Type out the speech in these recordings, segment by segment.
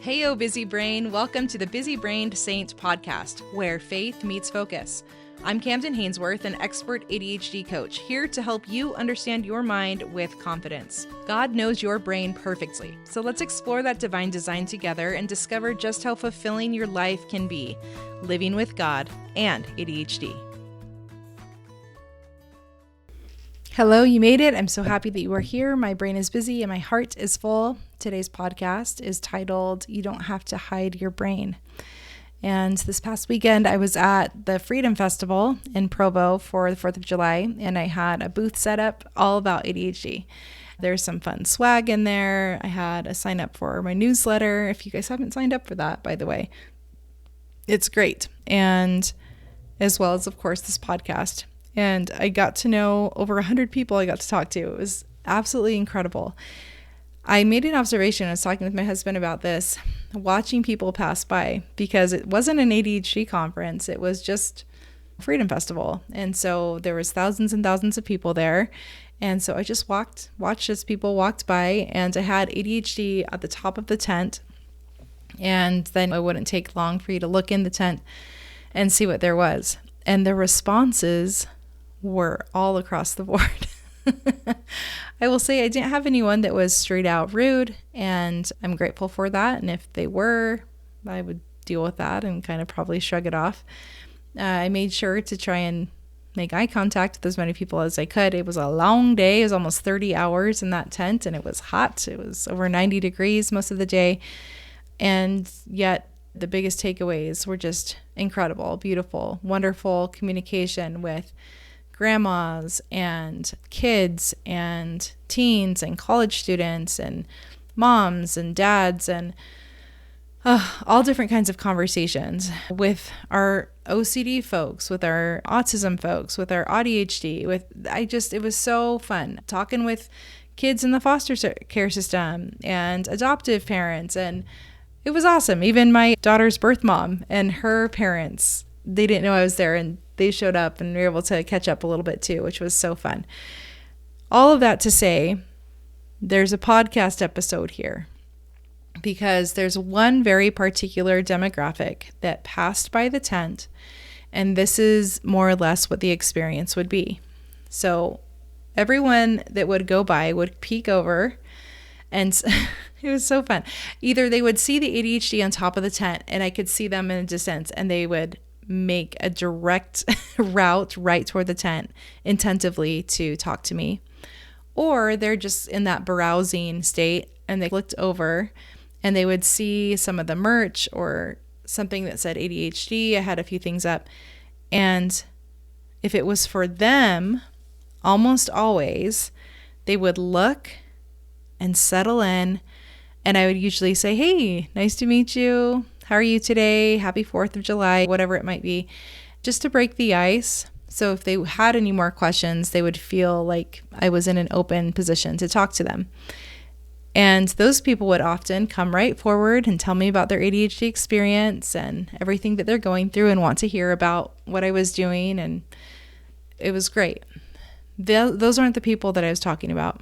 Heyo, busy brain. Welcome to the Busy Brained Saint podcast, where faith meets focus. I'm Camden Hainsworth, an expert ADHD coach, here to help you understand your mind with confidence. God knows your brain perfectly, so let's explore that divine design together and discover just how fulfilling your life can be, living with God and ADHD. Hello, you made it. I'm so happy that you are here. My brain is busy and my heart is full. Today's podcast is titled, You Don't Have to Hide Your Brain. And this past weekend, I was at the Freedom Festival in Provo for the 4th of July, and I had a booth set up all about ADHD. There's some fun swag in there. I had a sign up for my newsletter. If you guys haven't signed up for that, by the way, it's great. And as well as, of course, this podcast. And I got to know over 100 people I got to talk to. It was absolutely incredible. I made an observation. I was talking with my husband about this, watching people pass by, because it wasn't an ADHD conference. It was just a Freedom Festival. And so there was thousands and thousands of people there. And so I just watched as people walked by, and I had ADHD at the top of the tent. And then it wouldn't take long for you to look in the tent and see what there was. And the responses were all across the board. I will say I didn't have anyone that was straight out rude, and I'm grateful for that. And if they were, I would deal with that and kind of probably shrug it off. I made sure to try and make eye contact with as many people as I could. It was a long day. It was almost 30 hours in that tent, and it was hot. It was over 90 degrees most of the day. And yet the biggest takeaways were just incredible, beautiful, wonderful communication with grandmas and kids and teens and college students and moms and dads and all different kinds of conversations with our OCD folks, with our autism folks, with our ADHD, it was so fun talking with kids in the foster care system and adoptive parents. And it was awesome. Even my daughter's birth mom and her parents, they didn't know I was there, and they showed up, and we were able to catch up a little bit too, which was so fun. All of that to say, there's a podcast episode here because there's one very particular demographic that passed by the tent, and this is more or less what the experience would be. So everyone that would go by would peek over, and it was so fun. Either they would see the ADHD on top of the tent, and I could see them in a distance, and they would make a direct route right toward the tent intentively to talk to me. Or they're just in that browsing state, and they looked over and they would see some of the merch or something that said ADHD. I had a few things up. And if it was for them, almost always, they would look and settle in. And I would usually say, "Hey, nice to meet you. How are you today? Happy 4th of July," whatever it might be, just to break the ice. So if they had any more questions, they would feel like I was in an open position to talk to them. And those people would often come right forward and tell me about their ADHD experience and everything that they're going through and want to hear about what I was doing. And it was great. Those aren't the people that I was talking about.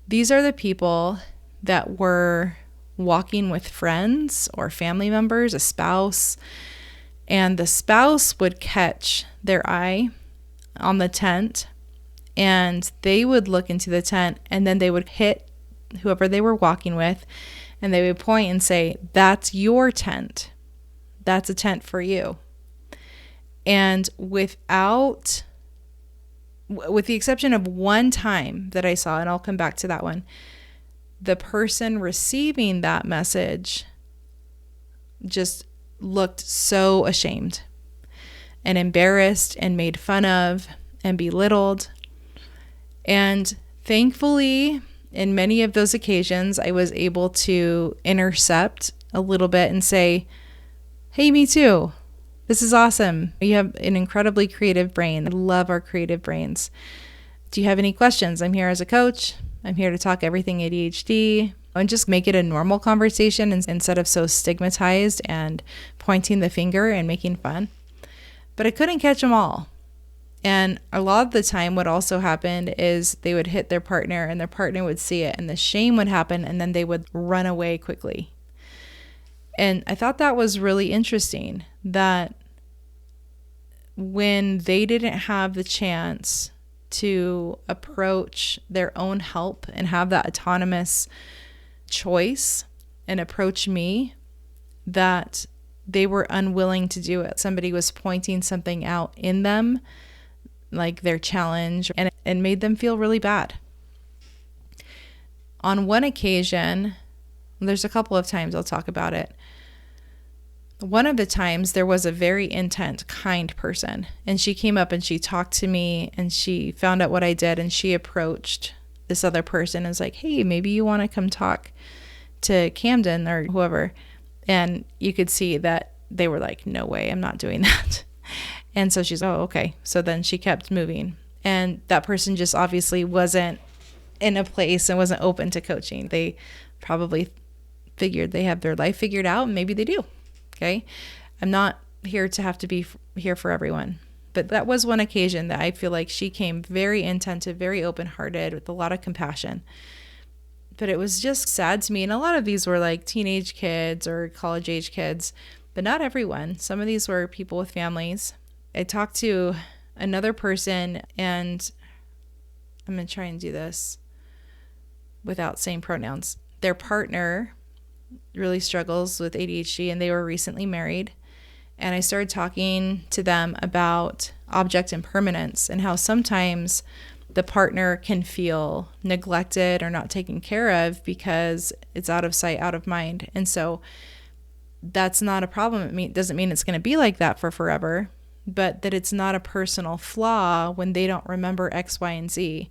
These are the people that were walking with friends or family members, a spouse, and the spouse would catch their eye on the tent, and they would look into the tent, and then they would hit whoever they were walking with, and they would point and say, "That's your tent. That's a tent for you." And with the exception of one time that I saw, and I'll come back to that one, the person receiving that message just looked so ashamed and embarrassed and made fun of and belittled. And thankfully, in many of those occasions, I was able to intercept a little bit and say, "Hey, me too. This is awesome. You have an incredibly creative brain. I love our creative brains. Do you have any questions? I'm here as a coach. I'm here to talk everything ADHD," and just make it a normal conversation instead of so stigmatized and pointing the finger and making fun. But I couldn't catch them all. And a lot of the time what also happened is they would hit their partner, and their partner would see it, and the shame would happen, and then they would run away quickly. And I thought that was really interesting, that when they didn't have the chance to approach their own help and have that autonomous choice and approach me, that they were unwilling to do it. Somebody was pointing something out in them, like their challenge, and it made them feel really bad. On one occasion, there's a couple of times I'll talk about it. One of the times there was a very intense, kind person, and she came up and she talked to me and she found out what I did, and she approached this other person and was like, hey, maybe you want to come talk to Camden or whoever. And you could see that they were like, no way, I'm not doing that. And so she's, oh, okay. So then she kept moving. And that person just obviously wasn't in a place and wasn't open to coaching. They probably figured they have their life figured out, and maybe they do. Okay. I'm not here to have to be here for everyone. But that was one occasion that I feel like she came very attentive, very open-hearted, with a lot of compassion. But it was just sad to me. And a lot of these were like teenage kids or college age kids, but not everyone. Some of these were people with families. I talked to another person, and I'm going to try and do this without saying pronouns. Their partner really struggles with ADHD, and they were recently married. And I started talking to them about object impermanence and how sometimes the partner can feel neglected or not taken care of because it's out of sight, out of mind. And so that's not a problem. It doesn't mean it's going to be like that for forever, but that it's not a personal flaw when they don't remember X, Y, and Z.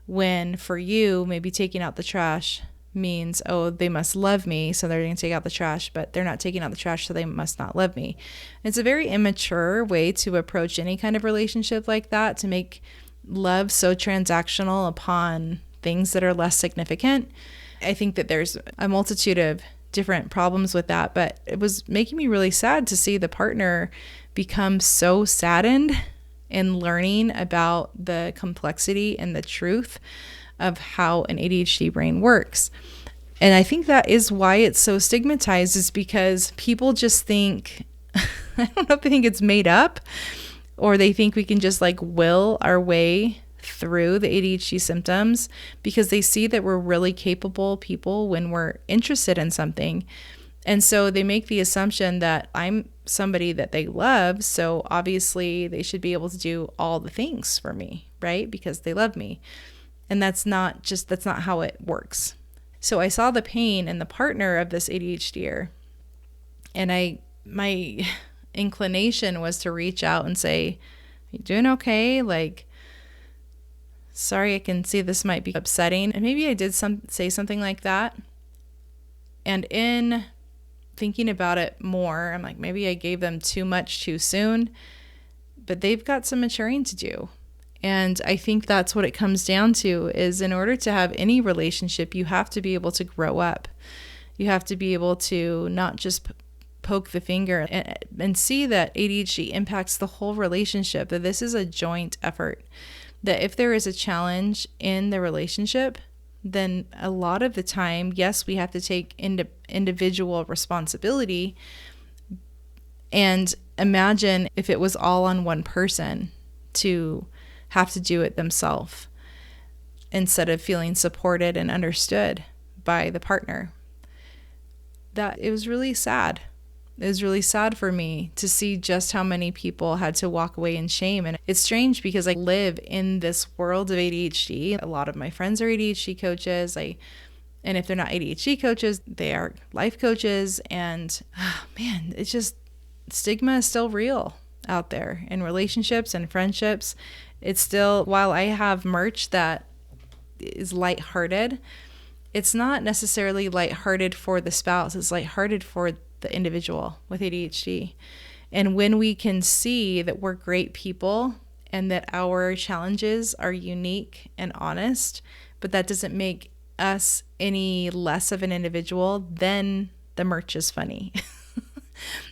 When for you, maybe taking out the trash means, oh, they must love me, so they're going to take out the trash, but they're not taking out the trash, so they must not love me. It's a very immature way to approach any kind of relationship like that, to make love so transactional upon things that are less significant. I think that there's a multitude of different problems with that, but it was making me really sad to see the partner become so saddened in learning about the complexity and the truth of how an ADHD brain works. And I think that is why it's so stigmatized, is because people just think, I don't know if they think it's made up, or they think we can just like will our way through the ADHD symptoms because they see that we're really capable people when we're interested in something. And so they make the assumption that I'm somebody that they love, so obviously they should be able to do all the things for me, right? Because they love me. And that's not how it works. So I saw the pain in the partner of this ADHDer, and my inclination was to reach out and say, "Are you doing okay? Like, sorry, I can see this might be upsetting." And maybe I did say something like that. And in thinking about it more, I'm like, maybe I gave them too much too soon, but they've got some maturing to do. And I think that's what it comes down to, is in order to have any relationship, you have to be able to grow up. You have to be able to not just poke the finger and see that ADHD impacts the whole relationship, that this is a joint effort, that if there is a challenge in the relationship, then a lot of the time, yes, we have to take individual responsibility. And imagine if it was all on one person to have to do it themselves instead of feeling supported and understood by the partner. That it was really sad. It was really sad for me to see just how many people had to walk away in shame. And it's strange because I live in this world of ADHD. A lot of my friends are ADHD coaches. And if they're not ADHD coaches, they are life coaches. And man, it's just, stigma is still real out there in relationships and friendships. It's still, while I have merch that is lighthearted, it's not necessarily lighthearted for the spouse. It's lighthearted for the individual with ADHD. And when we can see that we're great people and that our challenges are unique and honest, but that doesn't make us any less of an individual, then the merch is funny.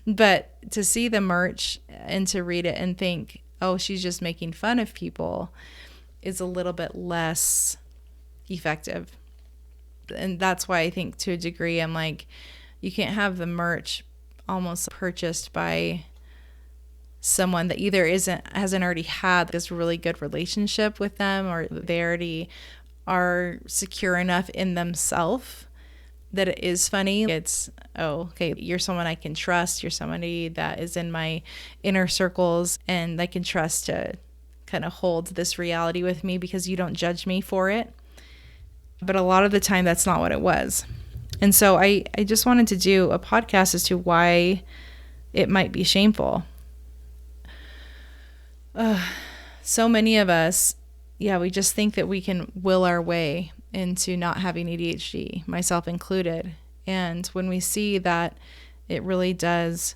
But to see the merch and to read it and think, oh, she's just making fun of people, is a little bit less effective. And that's why I think to a degree I'm like, You can't have the merch almost purchased by someone that either hasn't already had this really good relationship with them, or they already are secure enough in themselves that it is funny. It's, oh, okay, you're someone I can trust. You're somebody that is in my inner circles and I can trust to kind of hold this reality with me because you don't judge me for it. But a lot of the time, that's not what it was. And so I just wanted to do a podcast as to why it might be shameful. So many of us, we just think that we can will our way into not having ADHD, myself included. And when we see that it really does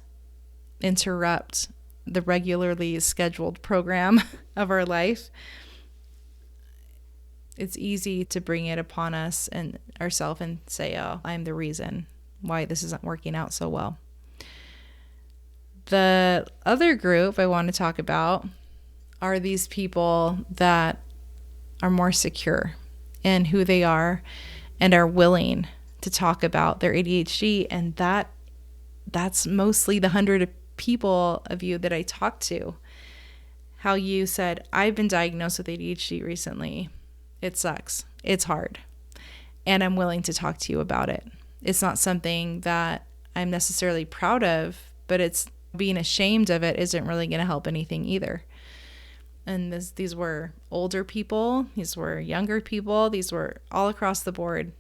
interrupt the regularly scheduled program of our life, it's easy to bring it upon us and ourselves and say, oh, I'm the reason why this isn't working out so well. The other group I want to talk about are these people that are more secure in who they are and are willing to talk about their ADHD. And that's mostly the 100 people of you that I talked to. How you said, I've been diagnosed with ADHD recently. It sucks. It's hard. And I'm willing to talk to you about it. It's not something that I'm necessarily proud of, but it's being ashamed of it isn't really going to help anything either. And these were older people. These were younger people. These were all across the board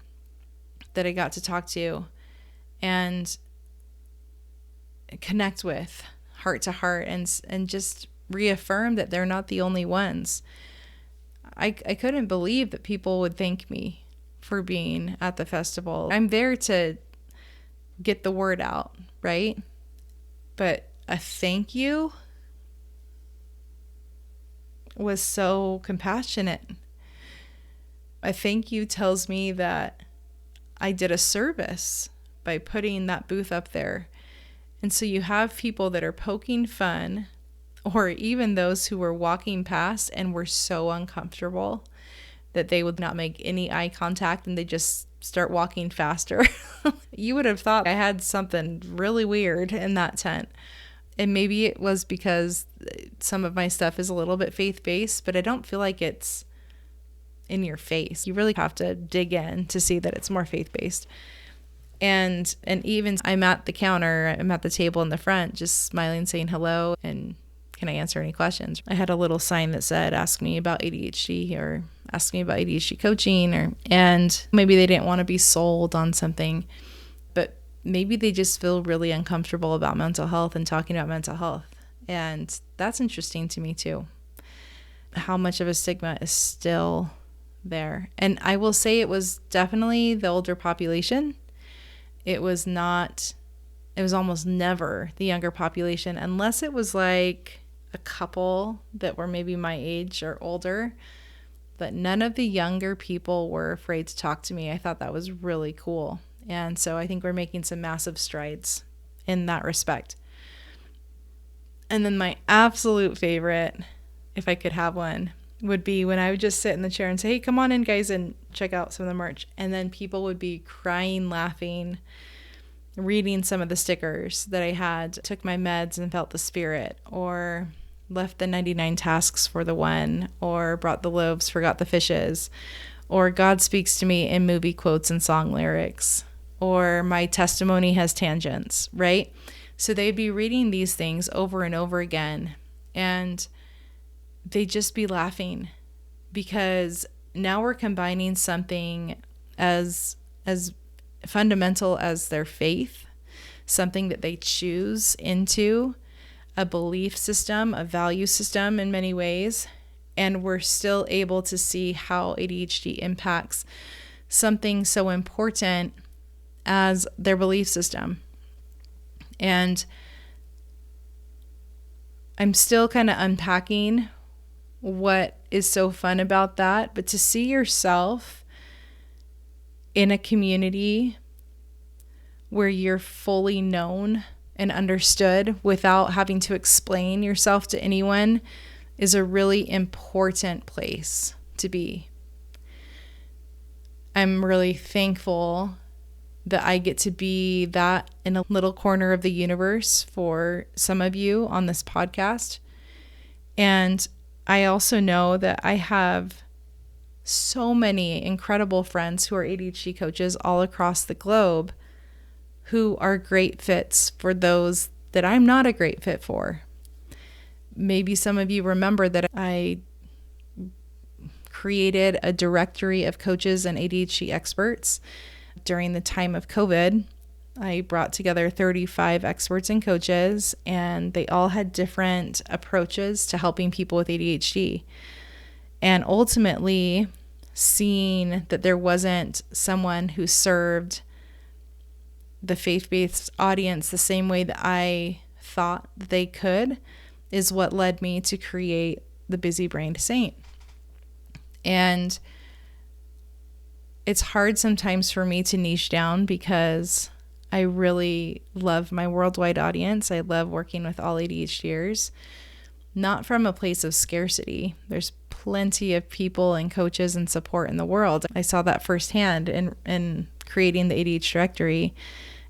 that I got to talk to and connect with heart to heart and just reaffirm that they're not the only ones. I couldn't believe that people would thank me for being at the festival. I'm there to get the word out, right? But a thank you was so compassionate. A thank you tells me that I did a service by putting that booth up there. And so you have people that are poking fun, or even those who were walking past and were so uncomfortable that they would not make any eye contact and they just start walking faster. You would have thought I had something really weird in that tent. And maybe it was because some of my stuff is a little bit faith-based, but I don't feel like it's in your face. You really have to dig in to see that it's more faith-based. And even I'm at the counter, I'm at the table in the front, just smiling, saying hello, and can I answer any questions? I had a little sign that said, ask me about ADHD, or ask me about ADHD coaching, and maybe they didn't want to be sold on something, but maybe they just feel really uncomfortable about mental health and talking about mental health. And that's interesting to me too, how much of a stigma is still there. And I will say it was definitely the older population. It was almost never the younger population, unless it was like a couple that were maybe my age or older. But none of the younger people were afraid to talk to me. I thought that was really cool. And so I think we're making some massive strides in that respect. And then my absolute favorite, if I could have one, would be when I would just sit in the chair and say, hey, come on in, guys, and check out some of the merch. And then people would be crying, laughing, reading some of the stickers that I had, took my meds and felt the spirit, or left the 99 tasks for the one, or brought the loaves, forgot the fishes, or God speaks to me in movie quotes and song lyrics, or my testimony has tangents, right? So they'd be reading these things over and over again, and they'd just be laughing, because now we're combining something as fundamental as their faith, something that they choose, into a belief system, a value system in many ways, and we're still able to see how ADHD impacts something so important as their belief system. And I'm still kind of unpacking what is so fun about that, but to see yourself in a community where you're fully known and understood without having to explain yourself to anyone is a really important place to be. I'm really thankful that I get to be that in a little corner of the universe for some of you on this podcast. And I also know that I have so many incredible friends who are ADHD coaches all across the globe who are great fits for those that I'm not a great fit for. Maybe some of you remember that I created a directory of coaches and ADHD experts during the time of COVID. I brought together 35 experts and coaches, and they all had different approaches to helping people with ADHD. And ultimately, seeing that there wasn't someone who served the faith-based audience the same way that I thought they could is what led me to create the Busy Brained Saint. And it's hard sometimes for me to niche down because I really love my worldwide audience. I love working with all ADHDers, not from a place of scarcity. There's plenty of people and coaches and support in the world. I saw that firsthand in creating the ADHD directory,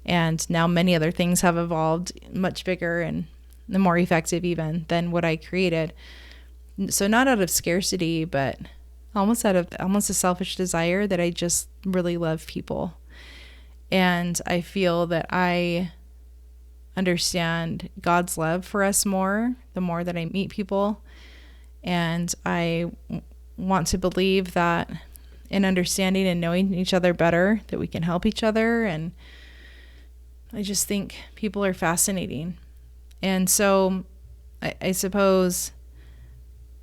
and now many other things have evolved much bigger and more effective even than what I created. So not out of scarcity, but almost out of almost a selfish desire that I just really love people. And I feel that I understand God's love for us more, the more that I meet people. And I want to believe that in understanding and knowing each other better, that we can help each other. And I just think people are fascinating. And so I suppose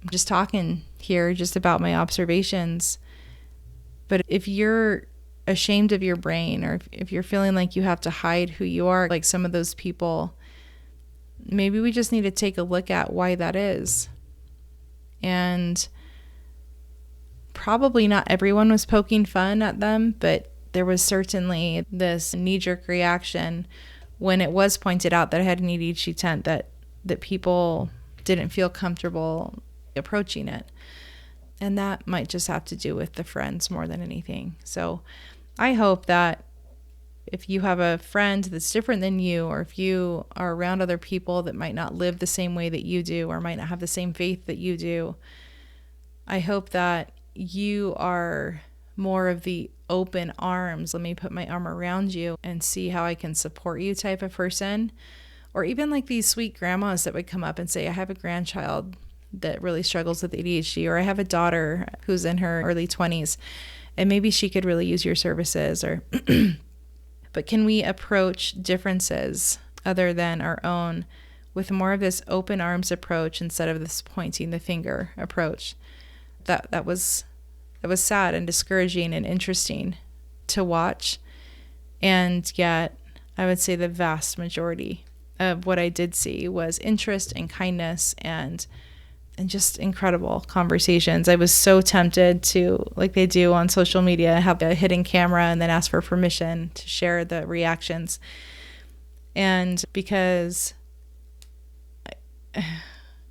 I'm just talking here just about my observations. But if you're ashamed of your brain, or if you're feeling like you have to hide who you are, like some of those people, maybe we just need to take a look at why that is. And probably not everyone was poking fun at them, but there was certainly this knee-jerk reaction when it was pointed out that I had an ADHD tent that people didn't feel comfortable approaching it. And that might just have to do with the friends more than anything. So I hope that if you have a friend that's different than you, or if you are around other people that might not live the same way that you do, or might not have the same faith that you do, I hope that you are more of the open arms, let me put my arm around you and see how I can support you type of person. Or even like these sweet grandmas that would come up and say, I have a grandchild that really struggles with ADHD, or I have a daughter who's in her early 20s and maybe she could really use your services. Or but can we approach differences other than our own with more of this open arms approach instead of this pointing the finger approach? That was sad and discouraging and interesting to watch. And yet I would say the vast majority of what I did see was interest and kindness and just incredible conversations. I was so tempted to, like they do on social media, have a hidden camera and then ask for permission to share the reactions. And because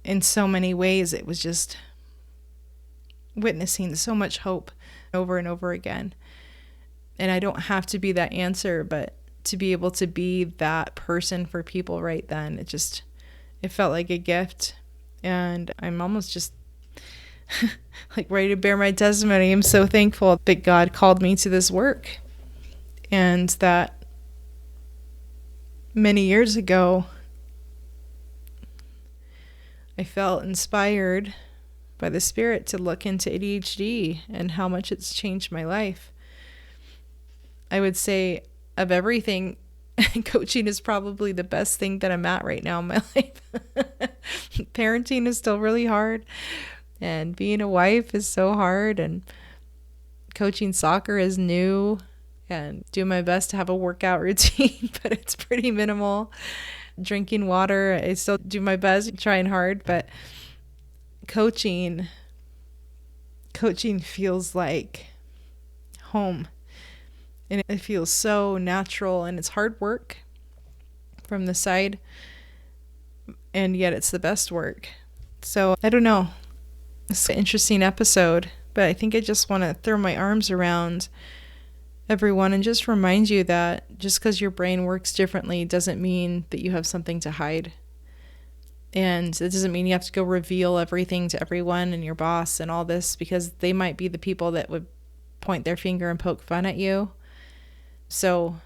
in so many ways it was just witnessing so much hope over and over again. And I don't have to be that answer, but to be able to be that person for people right then, it felt like a gift. And I'm almost just like ready to bear my testimony. I'm so thankful that God called me to this work, and that many years ago I felt inspired by the Spirit to look into ADHD and how much it's changed my life. I would say of everything, coaching is probably the best thing that I'm at right now in my life. Parenting is still really hard, and being a wife is so hard, and coaching soccer is new, and do my best to have a workout routine, but it's pretty minimal. Drinking water, I still do my best, trying hard, but coaching feels like home. And it feels so natural, and it's hard work from the side, and yet it's the best work. So I don't know. It's an interesting episode, but I think I just want to throw my arms around everyone, and just remind you that just because your brain works differently doesn't mean that you have something to hide. And it doesn't mean you have to go reveal everything to everyone and your boss and all this, because they might be the people that would point their finger and poke fun at you. So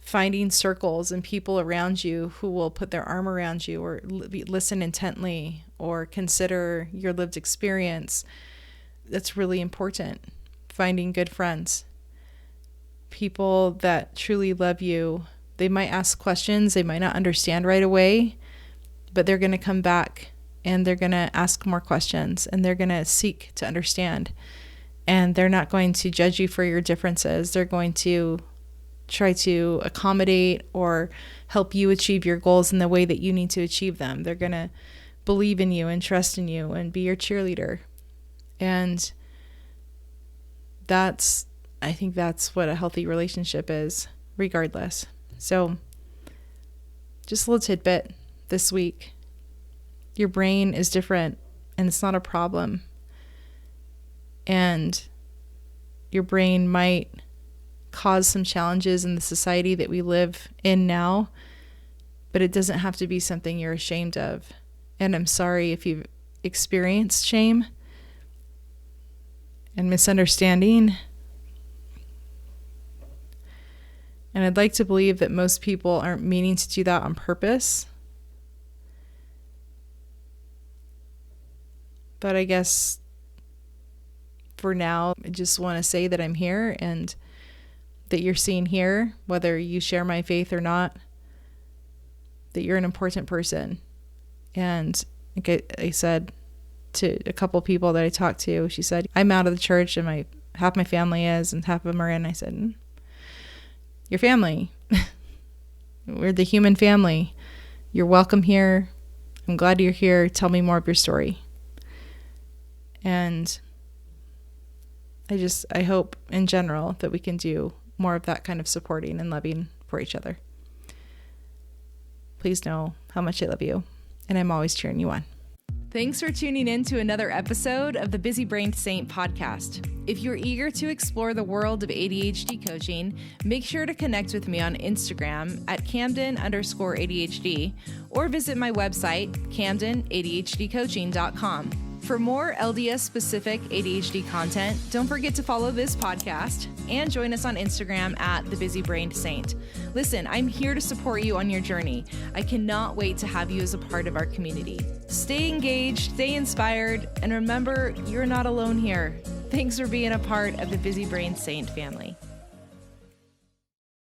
finding circles and people around you who will put their arm around you or listen intently or consider your lived experience, that's really important. Finding good friends, people that truly love you. They might ask questions, they might not understand right away, but they're going to come back and they're going to ask more questions and they're going to seek to understand. And they're not going to judge you for your differences. They're going to try to accommodate or help you achieve your goals in the way that you need to achieve them. They're going to believe in you and trust in you and be your cheerleader. And I think that's what a healthy relationship is, regardless. So just a little tidbit this week. Your brain is different and it's not a problem. And your brain might cause some challenges in the society that we live in now, but it doesn't have to be something you're ashamed of. And I'm sorry if you've experienced shame and misunderstanding. And I'd like to believe that most people aren't meaning to do that on purpose. But I guess for now, I just want to say that I'm here and that you're seen here, whether you share my faith or not, that you're an important person. And like I said to a couple people that I talked to, she said, I'm out of the church and half my family is and half of them are in. I said, your family. We're the human family. You're welcome here. I'm glad you're here. Tell me more of your story. And I hope in general that we can do more of that kind of supporting and loving for each other. Please know how much I love you, and I'm always cheering you on. Thanks for tuning in to another episode of the Busy Brained Saint podcast. If you're eager to explore the world of ADHD coaching, make sure to connect with me on Instagram at Camden_ADHD or visit my website, CamdenADHDcoaching.com. For more LDS-specific ADHD content, don't forget to follow this podcast and join us on Instagram at The Busy Brained Saint. Listen, I'm here to support you on your journey. I cannot wait to have you as a part of our community. Stay engaged, stay inspired, and remember, you're not alone here. Thanks for being a part of the Busy Brained Saint family.